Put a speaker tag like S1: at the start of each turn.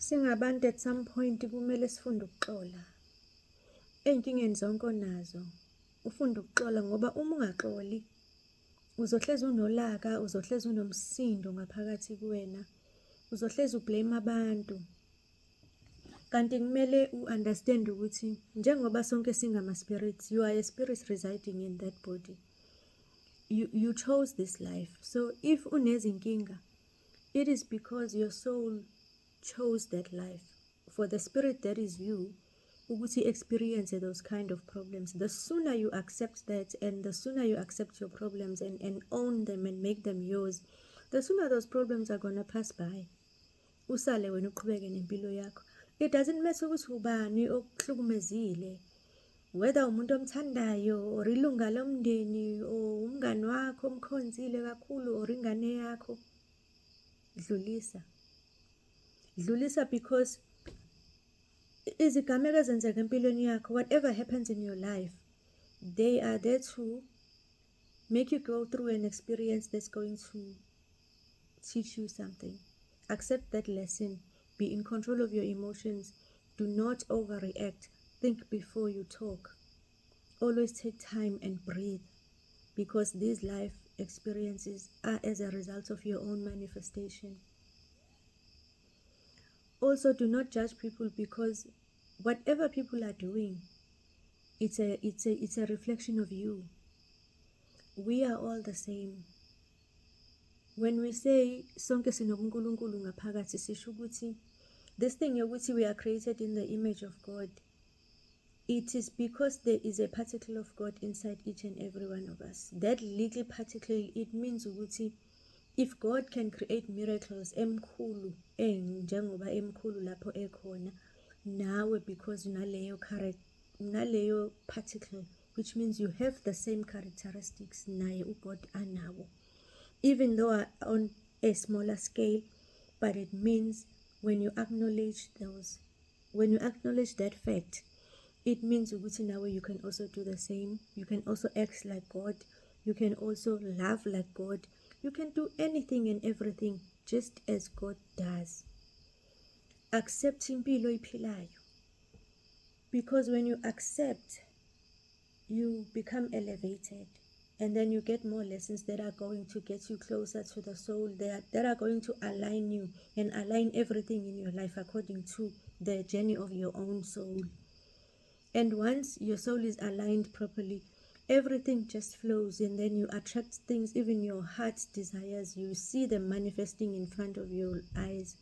S1: Singabantu at some point kumele sifunde ukuxola. Ey'nkingeni zonke onazo ufunde ukuxola, ngoba uma ungaxoli uzohlezi unolaka, uzohlezi unomsindo ngaphakathi kuwena, uzohlezi ublame abantu. Kanti kumele u-understand ukuthi njengoba sonke singama-spirits, you are a spirit residing in that body. You chose this life. So if unezinkinga, it is because your soul chose that life. For the spirit that is you, ukuthi experience those kind of problems. The sooner you accept that, and the sooner you accept your problems and own them and make them yours, the sooner those problems are gonna pass by. Usale wena uqhubeke nempilo yakho. It doesn't matter ukuthi ubani okuhlukumezile, whether umuntu omthandayo or ilunga lomndeni or umngani wakho omkhonzile kakhulu or ingane yakho. Dlulisa because izigameko ezenzeka empilweni yakho, whatever happens in your life, they are there to make you go through an experience that's going to teach you something. Accept that lesson. Be in control of your emotions. Do not overreact. Think before you talk. Always take time and breathe, because these life experiences are as a result of your own manifestation. Also, do not judge people, because whatever people are doing, it's a reflection of you. We are all the same. When we say sonke sinobunkulunkulu ngaphakathi, sisho ukuthi this thing yokuthi we are created in the image of God, it is because there is a particle of God inside each and every one of us. That little particle, it means ukuthi if God can create miracles emkhulu, njengoba emkhulu lapho ekhona, nawe because unaleyo particle, which means you have the same characteristics naye uGod anawo, even though on a smaller scale. But it means when you acknowledge that fact, it means ukuthi nawe you can also do the same. You can also act like God. You can also love like God. You can do anything and everything just as God does. Accept impilo iphilayo, because when you accept, you become elevated, and then you get more lessons that are going to get you closer to the soul, that are going to align you and align everything in your life according to the journey of your own soul. And once your soul is aligned properly, everything just flows, and then you attract things, even your heart's desires, you see them manifesting in front of your eyes.